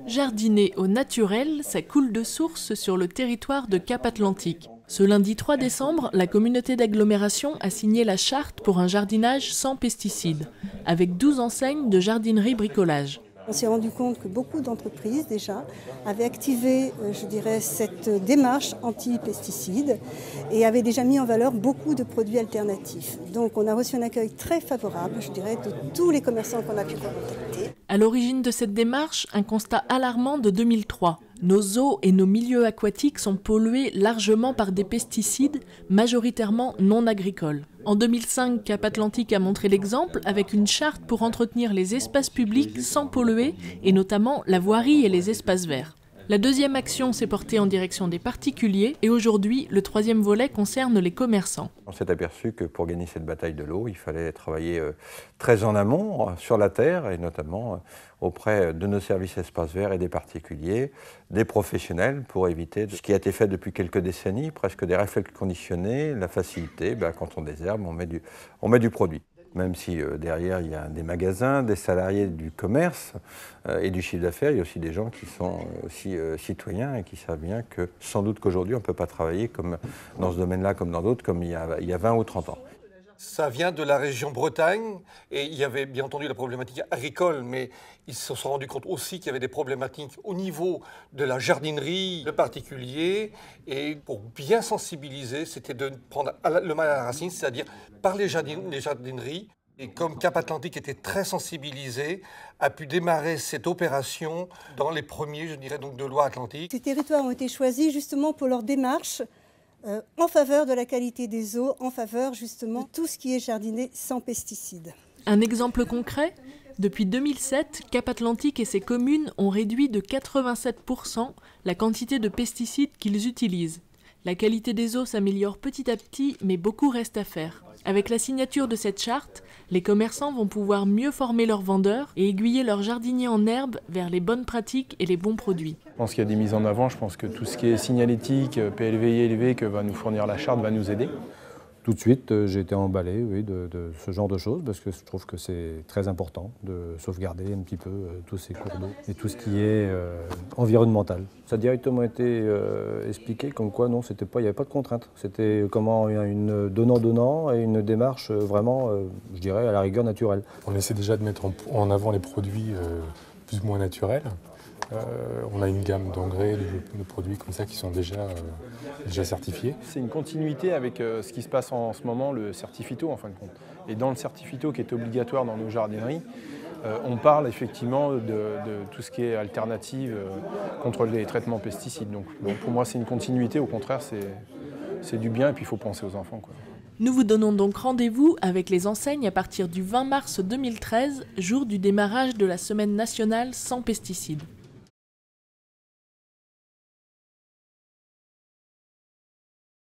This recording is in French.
Jardiner au naturel, ça coule de source sur le territoire de Cap-Atlantique. Ce lundi 3 décembre, la communauté d'agglomération a signé la charte pour un jardinage sans pesticides, avec 12 enseignes de jardinerie bricolage. On s'est rendu compte que beaucoup d'entreprises déjà avaient activé, cette démarche anti-pesticides et avaient déjà mis en valeur beaucoup de produits alternatifs. Donc on a reçu un accueil très favorable, de tous les commerçants qu'on a pu contacter. À l'origine de cette démarche, un constat alarmant de 2003. Nos eaux et nos milieux aquatiques sont pollués largement par des pesticides, majoritairement non agricoles. En 2005, Cap-Atlantique a montré l'exemple avec une charte pour entretenir les espaces publics sans polluer, et notamment la voirie et les espaces verts. La deuxième action s'est portée en direction des particuliers et aujourd'hui, le troisième volet concerne les commerçants. On s'est aperçu que pour gagner cette bataille de l'eau, il fallait travailler très en amont sur la terre et notamment auprès de nos services espaces verts et des particuliers, des professionnels pour éviter ce qui a été fait depuis quelques décennies, presque des réflexes conditionnés, la facilité, quand on désherbe, on met du produit. Même si derrière il y a des magasins, des salariés du commerce et du chiffre d'affaires, il y a aussi des gens qui sont aussi citoyens et qui savent bien que sans doute qu'aujourd'hui on ne peut pas travailler comme dans ce domaine-là comme dans d'autres, comme il y a 20 ou 30 ans. Ça vient de la région Bretagne et il y avait bien entendu la problématique agricole, mais ils se sont rendus compte aussi qu'il y avait des problématiques au niveau de la jardinerie, le particulier. Et pour bien sensibiliser, c'était de prendre le mal à la racine, c'est-à-dire par les jardineries. Et comme Cap-Atlantique était très sensibilisé, a pu démarrer cette opération dans les premiers, donc de Loire-Atlantique. Ces territoires ont été choisis justement pour leur démarche en faveur de la qualité des eaux, en faveur justement de tout ce qui est jardiné sans pesticides. Un exemple concret ? Depuis 2007, Cap-Atlantique et ses communes ont réduit de 87% la quantité de pesticides qu'ils utilisent. La qualité des eaux s'améliore petit à petit, mais beaucoup reste à faire. Avec la signature de cette charte, les commerçants vont pouvoir mieux former leurs vendeurs et aiguiller leurs jardiniers en herbe vers les bonnes pratiques et les bons produits. Je pense qu'il y a des mises en avant, je pense que tout ce qui est signalétique, PLV, ILV que va nous fournir la charte va nous aider. Tout de suite, j'ai été emballé de ce genre de choses parce que je trouve que c'est très important de sauvegarder un petit peu tous ces cours d'eau et tout ce qui est environnemental. Ça a directement été expliqué comme quoi non, il n'y avait pas de contrainte. C'était comment une donnant-donnant et une démarche vraiment, je dirais, à la rigueur naturelle. On essaie déjà de mettre en avant les produits plus ou moins naturels. On a une gamme d'engrais, de produits comme ça qui sont déjà certifiés. C'est une continuité avec ce qui se passe en ce moment, le certifito en fin de compte. Et dans le certifito qui est obligatoire dans nos jardineries, on parle effectivement de tout ce qui est alternative contre les traitements pesticides. Donc pour moi c'est une continuité, au contraire c'est du bien et puis il faut penser aux enfants, quoi. Nous vous donnons donc rendez-vous avec les enseignes à partir du 20 mars 2013, jour du démarrage de la Semaine nationale sans pesticides.